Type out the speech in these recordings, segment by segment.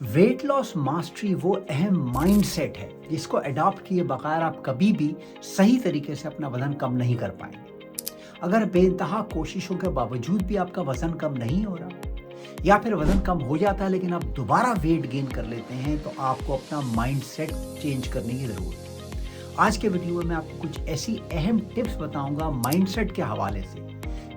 Weight loss mastery वो अहम mindset है जिसको अडॉप्ट किए बगैर आप कभी भी सही तरीके से अपना वजन कम नहीं कर पाएंगे। अगर बेइंतहा कोशिशों के बावजूद भी आपका वजन कम नहीं हो रहा या फिर वजन कम हो जाता है लेकिन आप दोबारा वेट गेन कर लेते हैं तो आपको अपना माइंडसेट चेंज करने की ज़रूरत है। आज के वीडियो में मैं आपको कुछ ऐसी अहम टिप्स बताऊंगा माइंडसेट के हवाले से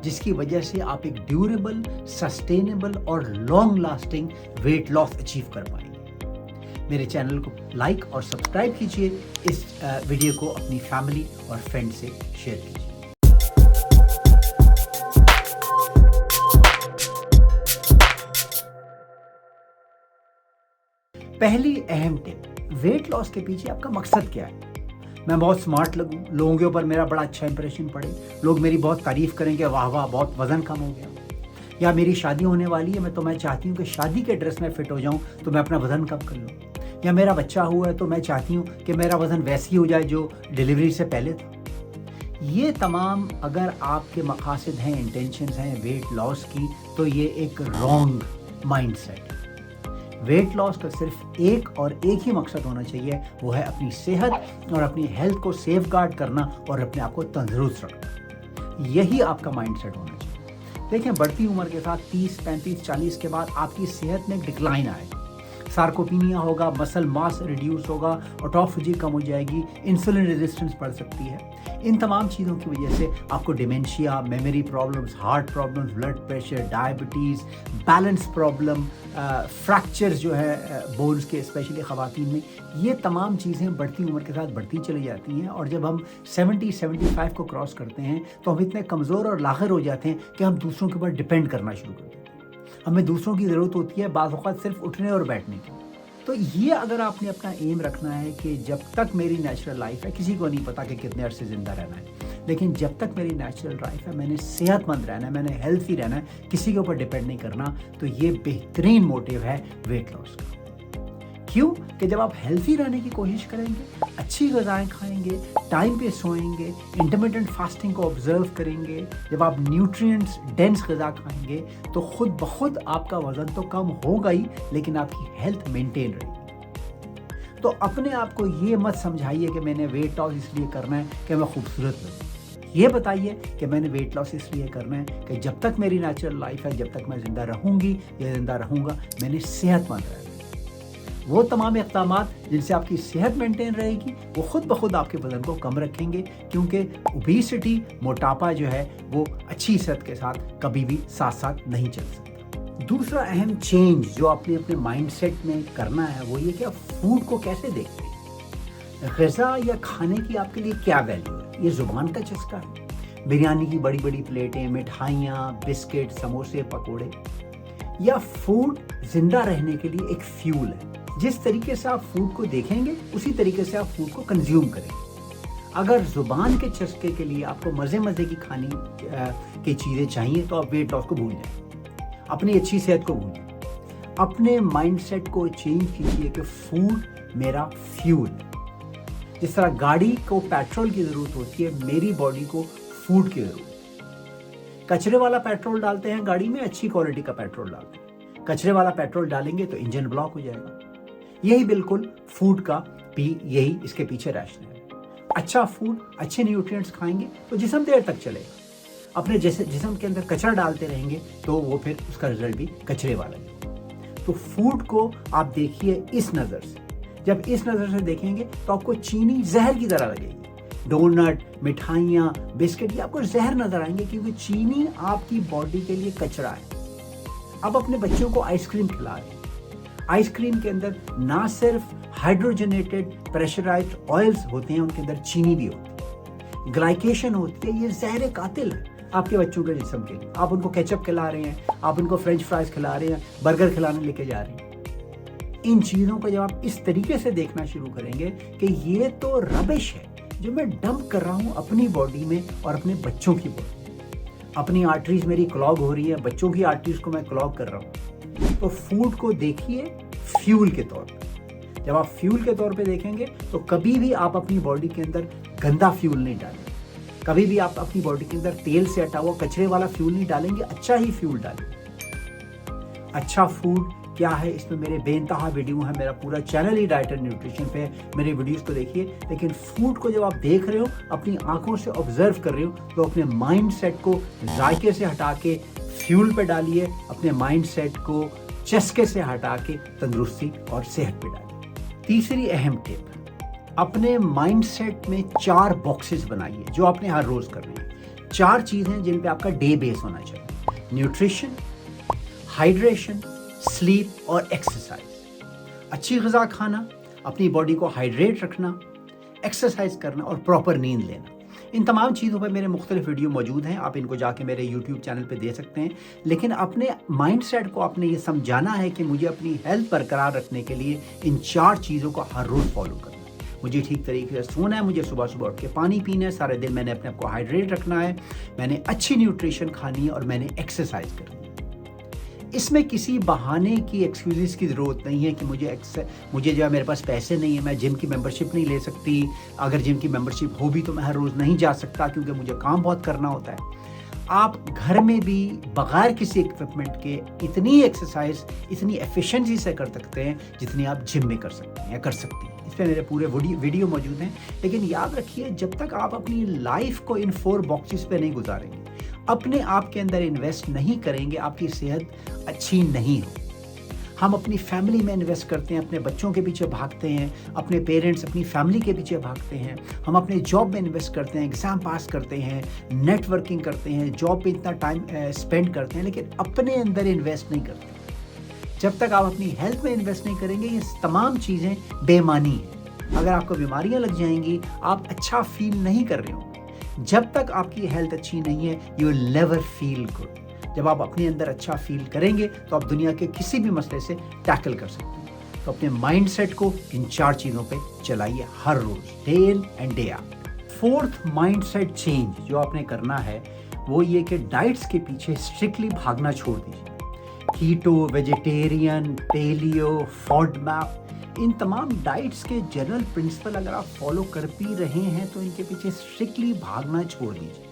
जिसकी वजह से आप एक ड्यूरेबल, सस्टेनेबल और long lasting weight loss achieve कर पाएंगे। मेरे चैनल को लाइक और सब्सक्राइब कीजिए, इस वीडियो को अपनी फैमिली और फ्रेंड से शेयर कीजिए। पहली अहम टिप, वेट लॉस के पीछे आपका मकसद क्या है? मैं बहुत स्मार्ट लगूं, लोगों के ऊपर मेरा बड़ा अच्छा इंप्रेशन पड़े, लोग मेरी बहुत तारीफ करेंगे, वाह वाह बहुत वजन कम हो गया, या मेरी शादी होने वाली है मैं चाहती हूँ कि शादी के ड्रेस में फिट हो जाऊं तो मैं अपना वजन कम कर लूँ, या मेरा बच्चा हुआ है तो मैं चाहती हूँ कि मेरा वजन वैसे ही हो जाए जो डिलीवरी से पहले था। ये तमाम अगर आपके मकासद हैं, इंटेंशंस हैं वेट लॉस की, तो ये एक रॉन्ग माइंडसेट है। वेट लॉस का सिर्फ एक और एक ही मकसद होना चाहिए, वो है अपनी सेहत और अपनी हेल्थ को सेफगार्ड करना और अपने आप को तंदुरुस्त रखना। यही आपका माइंडसेट होना चाहिए। देखें, बढ़ती उम्र के साथ 30, 35, 40 के बाद आपकी सेहत में डिक्लाइन आएगा, सार्कोपीनिया होगा, मसल मास रिड्यूस होगा, ऑटोफेजी कम हो जाएगी, इंसुलिन रेजिस्टेंस बढ़ सकती है। इन तमाम चीज़ों की वजह से आपको dementia, memory problems, heart problems, blood pressure, diabetes, balance problem, fractures जो है बोन्स के, स्पेशली ख़वातीन में, ये तमाम चीज़ें बढ़ती उम्र के साथ बढ़ती चली जाती हैं। और जब हम 70-75 को क्रॉस करते हैं तो हम इतने कमज़ोर और लाग़र हो जाते हैं कि हम दूसरों के ऊपर डिपेंड करना शुरू कर देते हैं। हमें दूसरों की ज़रूरत होती है बाज़ औक़ात सिर्फ उठने और बैठने की। तो ये अगर आपने अपना एम रखना है कि जब तक मेरी नेचुरल लाइफ है, किसी को नहीं पता कि कितने अरसे ज़िंदा रहना है, लेकिन जब तक मेरी नेचुरल लाइफ है, मैंने सेहतमंद रहना है, मैंने हेल्थी रहना है, किसी के ऊपर डिपेंड नहीं करना, तो ये बेहतरीन मोटिव है वेट लॉस का। क्यों? कि जब आप हेल्थी रहने की कोशिश करेंगे, अच्छी ग़िज़ाएँ खाएंगे, टाइम पे सोएंगे, इंटरमिटेंट फास्टिंग को ऑब्जर्व करेंगे, जब आप न्यूट्रिएंट्स डेंस ग़िज़ा खाएंगे तो खुद ब खुद आपका वज़न तो कम होगा ही, लेकिन आपकी हेल्थ मेंटेन रहेगी। तो अपने आप को ये मत समझाइए कि मैंने वेट लॉस इसलिए करना है कि मैं खूबसूरत लगूँ। ये बताइए कि मैंने वेट लॉस इसलिए करना है कि जब तक मेरी नेचुरल लाइफ है, जब तक मैं ज़िंदा रहूँगी या ज़िंदा रहूँगा, मैंने सेहतमंद रहना है। वो तमाम इक़दामात जिनसे आपकी सेहत मेंटेन रहेगी, वो खुद ब खुद आपके वज़न को कम रखेंगे, क्योंकि ओबेसिटी, मोटापा जो है वो अच्छी सेहत के साथ कभी भी साथ साथ नहीं चल सकता। दूसरा अहम चेंज जो आपने अपने माइंडसेट में करना है वो ये कि आप फूड को कैसे देखते हैं। ग़िज़ा या खाने की आपके लिए क्या वैल्यू है? ये ज़ुबान का चस्का है? बिरयानी की बड़ी बड़ी प्लेटें, मिठाइयाँ, बिस्किट, समोसे, पकोड़े, या फूड ज़िंदा रहने के लिए एक फ्यूल है? जिस तरीके से आप फूड को देखेंगे उसी तरीके से आप फूड को कंज्यूम करेंगे। अगर ज़ुबान के चस्के के लिए आपको मज़े मज़े की खाने की चीज़ें चाहिए तो आप वेट लॉस को भूल जाएं, अपनी अच्छी सेहत को भूल जाएं। अपने माइंडसेट को चेंज कीजिए कि फूड मेरा फ्यूल है। जिस तरह गाड़ी को पेट्रोल की ज़रूरत होती है, मेरी बॉडी को फूड की ज़रूरत है। कचरे वाला पेट्रोल डालते हैं गाड़ी में, अच्छी क्वालिटी का पेट्रोल डालते हैं। कचरे वाला पेट्रोल डालेंगे तो इंजन ब्लॉक हो जाएगा। यही बिल्कुल फूड का भी यही इसके पीछे रैशनल है। अच्छा फूड, अच्छे न्यूट्रिएंट्स खाएंगे तो जिस्म देर तक चलेगा। अपने जैसे जिस्म के अंदर कचरा डालते रहेंगे तो वो फिर उसका रिजल्ट भी कचरे वाला है। तो फूड को आप देखिए इस नज़र से। जब इस नज़र से देखेंगे तो आपको चीनी जहर की तरह लगेगी। डोनट, मिठाइयाँ, बिस्किट, ये आपको जहर नजर आएंगे क्योंकि चीनी आपकी बॉडी के लिए कचरा है। अब अपने बच्चों को आइसक्रीम खिला रहे हैं। आइसक्रीम के अंदर ना सिर्फ हाइड्रोजनेटेड प्रेशराइज्ड ऑयल्स होते हैं, उनके अंदर चीनी भी होती है, ग्लाइकेशन होती है। ये ज़हर कातिल है आपके बच्चों के जिस्म के लिए। आप उनको केचप खिला रहे हैं, आप उनको फ्रेंच फ्राइज खिला रहे हैं, बर्गर खिलाने लेके जा रहे हैं। इन चीज़ों को जब आप इस तरीके से देखना शुरू करेंगे कि ये तो रबिश है जो मैं डंप कर रहा हूँ अपनी बॉडी में और अपने बच्चों की बॉडी में। अपनी आर्टरीज मेरी क्लॉग हो रही है, बच्चों की आर्टरीज को मैं क्लॉग कर रहा हूँ। तो फूड को देखिए फ्यूल के तौर पे। जब आप फ्यूल के तौर पे देखेंगे तो कभी भी आप अपनी बॉडी के अंदर गंदा फ्यूल नहीं डालेंगे, कभी भी आप अपनी बॉडी के अंदर तेल से हटा हुआ कचरे वाला फ्यूल नहीं डालेंगे, अच्छा ही फ्यूल डालेंगे। अच्छा फूड क्या है, इसमें मेरे बेइंतहा वीडियो हैं, मेरा पूरा channel he diet and nutrition पे है, मेरे वीडियोस को देखिए। लेकिन फूड को जब आप देख रहे हो, अपनी आंखों से ऑब्जर्व कर रहे हो, तो अपने माइंड सेट को जायके से हटा के फ्यूल पे डालिए, अपने माइंड सेट को चस्के से हटा के तंदुरुस्ती और सेहत पे डालिए। तीसरी अहम टिप, अपने माइंड सेट में 4 बॉक्सेस बनाइए जो आपने हर रोज करने हैं। 4 चीजें जिन पे आपका डे बेस होना चाहिए: न्यूट्रिशन, हाइड्रेशन, स्लीप और एक्सरसाइज। अच्छी ग़िज़ा खाना, अपनी बॉडी को हाइड्रेट रखना, एक्सरसाइज करना और प्रॉपर नींद लेना। इन तमाम चीज़ों पर मेरे मुख्तलिफ वीडियो मौजूद हैं, आप इनको जाके मेरे यूट्यूब चैनल पे दे सकते हैं। लेकिन अपने माइंड सेट को आपने ये समझाना है कि मुझे अपनी हेल्थ बरकरार रखने के लिए इन 4 चीज़ों को हर रोज़ फॉलो करना है। मुझे ठीक तरीके से सोना है, मुझे सुबह सुबह उठ के पानी पीना है, सारे दिन मैंने अपने आप को हाइड्रेट रखना है, मैंने अच्छी न्यूट्रिशन खानी है और मैंने एक्सरसाइज करनी है। इसमें किसी बहाने की, एक्सक्यूज़ की ज़रूरत नहीं है कि मुझे जो है मेरे पास पैसे नहीं है, मैं जिम की मेंबरशिप नहीं ले सकती। अगर जिम की मेंबरशिप हो भी तो मैं हर रोज़ नहीं जा सकता क्योंकि मुझे काम बहुत करना होता है। आप घर में भी बगैर किसी इक्विपमेंट के इतनी एक्सरसाइज, इतनी एफिशिएंसी से कर सकते हैं जितनी आप जिम में कर सकते हैं या कर सकती हैं। इस पर मेरे पूरे वीडियो मौजूद हैं। लेकिन याद रखिए, जब तक आप अपनी लाइफ को इन 4 बॉक्सेस पे नहीं गुजारेंगे, अपने आप के अंदर इन्वेस्ट नहीं करेंगे, आपकी सेहत अच्छी नहीं हो। हम अपनी फैमिली में इन्वेस्ट करते हैं, अपने बच्चों के पीछे भागते हैं, अपने पेरेंट्स, अपनी फैमिली के पीछे भागते हैं। हम अपने जॉब में इन्वेस्ट करते हैं, एग्ज़ाम पास करते हैं, नेटवर्किंग करते हैं, जॉब पे इतना टाइम स्पेंड करते हैं, लेकिन अपने अंदर इन्वेस्ट नहीं करते। जब तक आप अपनी हेल्थ में इन्वेस्ट नहीं करेंगे, ये तमाम चीज़ें बेमानी हैं। अगर आपको बीमारियां लग जाएंगी, आप अच्छा फील नहीं कर रहे होंगे। जब तक आपकी हेल्थ अच्छी नहीं है, you will never feel good. जब आप अपने अंदर अच्छा फील करेंगे तो आप दुनिया के किसी भी मसले से टैकल कर सकते हैं। तो अपने माइंड सेट को इन 4 चीज़ों पे चलाइए हर रोज, day in and day out. 4th mind set change जो आपने करना है वो ये कि डाइट्स के पीछे स्ट्रिक्टली भागना छोड़ दीजिए। कीटो, वेजिटेरियन, पेलियो, फॉडमैप, इन तमाम डाइट्स के जनरल प्रिंसिपल अगर आप फॉलो कर भी रहे हैं तो इनके पीछे स्ट्रिक्टली भागना छोड़ दीजिए।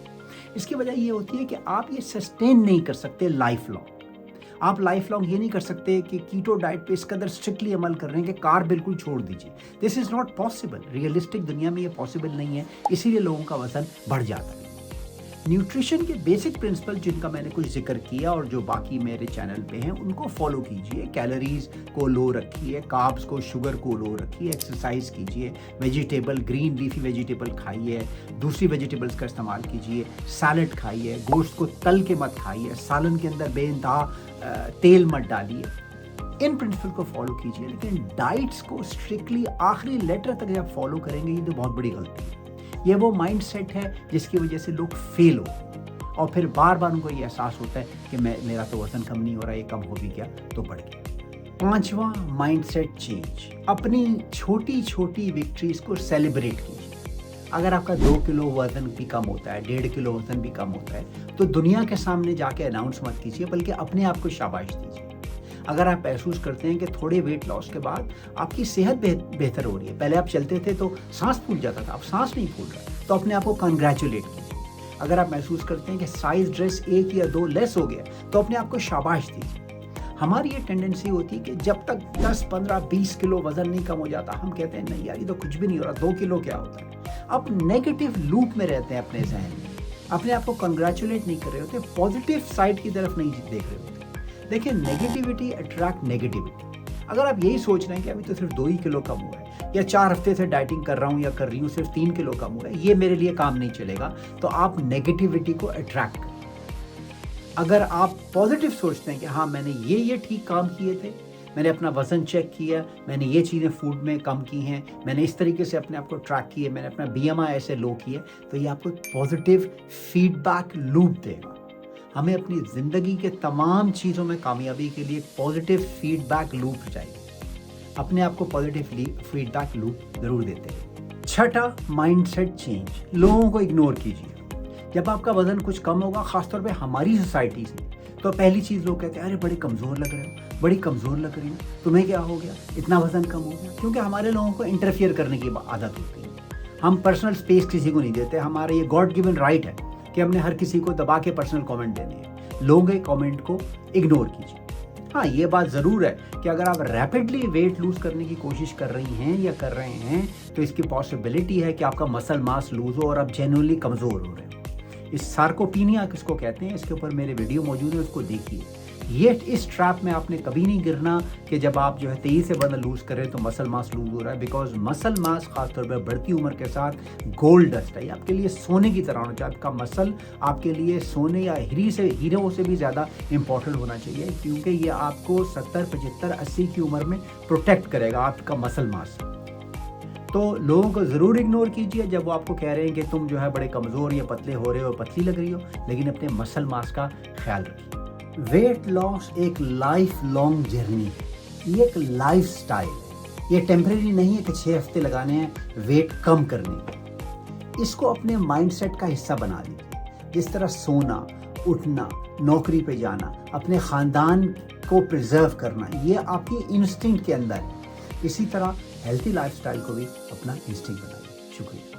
इसकी वजह ये होती है कि आप ये सस्टेन नहीं कर सकते लाइफ लॉन्ग। आप लाइफ लॉन्ग ये नहीं कर सकते कि कीटो डाइट पे इस कदर स्ट्रिक्टली अमल कर रहे हैं कि कार्ब बिल्कुल छोड़ दीजिए। This is not possible. Realistic दुनिया में ये पॉसिबल नहीं है, इसीलिए लोगों का वजन बढ़ जाता है। न्यूट्रिशन के बेसिक प्रिंसिपल जिनका मैंने कुछ जिक्र किया और जो बाकी मेरे चैनल पे हैं, उनको फॉलो कीजिए। कैलोरीज को लो रखिए, कार्ब्स को, शुगर को लो रखिए, एक्सरसाइज कीजिए, वेजिटेबल, ग्रीन लीफी वेजिटेबल खाइए, दूसरी वेजिटेबल्स का इस्तेमाल कीजिए, सैलड खाइए, गोश्त को तल के मत खाइए, सालन के अंदर बेइंतहा तेल मत डालिए। इन प्रिंसिपल को फॉलो कीजिए। लेकिन डाइट्स को स्ट्रिक्टली आखिरी लेटर तक जब फॉलो करेंगे, ये तो बहुत बड़ी गलती है। ये वो माइंड सेट है जिसकी वजह से लोग फेल हो और फिर बार बार उनको ये एहसास होता है कि मेरा तो वजन कम नहीं हो रहा, ये कम हो भी गया तो बढ़ गया। 5वां माइंड सेट चेंज, अपनी छोटी छोटी विक्ट्रीज को सेलिब्रेट कीजिए। अगर आपका 2 किलो वजन भी कम होता है, 1.5 किलो वजन भी कम होता है, तो दुनिया के सामने जाके अनाउंस मत कीजिए, बल्कि अपने आप को शाबाश दीजिए। अगर आप महसूस करते हैं कि थोड़े वेट लॉस के बाद आपकी सेहत बेहतर हो रही है, पहले आप चलते थे तो सांस फूल जाता था, अब सांस नहीं फूल रहा, तो अपने आप को कंग्रेचुलेट कीजिए। अगर आप महसूस करते हैं कि साइज ड्रेस 1 या 2 लेस हो गया, तो अपने आप को शाबाश दीजिए। हमारी ये टेंडेंसी होती है कि जब तक 10, 15, 20 किलो वजन नहीं कम हो जाता, हम कहते हैं नहीं यार, ये तो कुछ भी नहीं हो रहा, 2 किलो क्या होता है। आप नेगेटिव लूप में रहते हैं अपने जहन में, अपने आप को कंग्रेचुलेट नहीं कर रहे होते, पॉजिटिव साइड की तरफ नहीं देख रहे होते। देखिए, नेगेटिविटी अट्रैक्ट नेगेटिविटी। अगर आप यही सोच रहे हैं कि अभी तो सिर्फ 2 ही किलो कम हुआ है, या 4 हफ्ते से डाइटिंग कर रहा हूँ या कर रही हूँ, सिर्फ 3 किलो कम हुआ है, ये मेरे लिए काम नहीं चलेगा, तो आप नेगेटिविटी को अट्रैक्ट करें। अगर आप पॉजिटिव सोचते हैं कि हाँ, मैंने ये ठीक काम किए थे, मैंने अपना वजन चेक किया, मैंने ये चीज़ें फूड में कम की हैं, मैंने इस तरीके से अपने आप को ट्रैक किए, मैंने अपना BMI ऐसे लो किए, तो ये आपको पॉजिटिव फीडबैक लूप देगा। हमें अपनी ज़िंदगी के तमाम चीज़ों में कामयाबी के लिए पॉजिटिव फीडबैक लूप चाहिए। अपने आप को पॉजिटिव फीडबैक लूप ज़रूर देते हैं। 6ठा माइंडसेट चेंज, लोगों को इग्नोर कीजिए। जब आपका वज़न कुछ कम होगा, ख़ासतौर पे हमारी सोसाइटीज़ में, तो पहली चीज़ लोग कहते हैं अरे बड़े कमज़ोर लग रहे हो, बड़ी कमज़ोर लग रही हो, तुम्हें क्या हो गया, इतना वज़न कम हो गया। क्योंकि हमारे लोगों को इंटरफियर करने की आदत होती है। हम पर्सनल स्पेस किसी को नहीं देते। हमारा ये गॉड गिवन राइट है कि हमने हर किसी को दबा के पर्सनल कमेंट देने हैं। लोगों के कमेंट को इग्नोर कीजिए। हाँ, ये बात ज़रूर है कि अगर आप रैपिडली वेट लूज़ करने की कोशिश कर रही हैं या कर रहे हैं, तो इसकी पॉसिबिलिटी है कि आपका मसल मास लूज़ हो और आप जेन्युइनली कमज़ोर हो रहे हैं। इस सार्कोपीनिया किसको कहते हैं, इसके ऊपर मेरे वीडियो मौजूद है, उसको देखिए। ये इस ट्रैप में आपने कभी नहीं गिरना कि जब आप जो है तेज़ी से वज़न लूज़ करें तो मसल मास लूज़ हो रहा है, बिकॉज़ मसल मास खासतौर पर बढ़ती उम्र के साथ गोल्ड डस्ट है। ये आपके लिए सोने की तरह होना चाहिए। आपका मसल आपके लिए सोने या हीरो से भी ज़्यादा इंपॉर्टेंट होना चाहिए, क्योंकि ये आपको 70, 75, 80 की उम्र में प्रोटेक्ट करेगा आपका मसल मास। तो लोगों को ज़रूर इग्नोर कीजिए जब वो आपको कह रहे हैं कि तुम जो है बड़े कमज़ोर या पतले हो रहे हो, पतली लग रही हो, लेकिन अपने मसल मास का ख्याल रखिए। वेट लॉस एक लाइफ लॉन्ग जर्नी है, ये एक लाइफ स्टाइल है। ये टेम्परेरी नहीं है कि 6 हफ्ते लगाने हैं वेट कम करने के। इसको अपने माइंडसेट का हिस्सा बना लीजिए। जिस तरह सोना, उठना, नौकरी पे जाना, अपने ख़ानदान को प्रिजर्व करना, ये आपकी इंस्टिंक्ट के अंदर है। इसी तरह हेल्थी लाइफस्टाइल को भी अपना इंस्टिंक्ट बनाइए। शुक्रिया।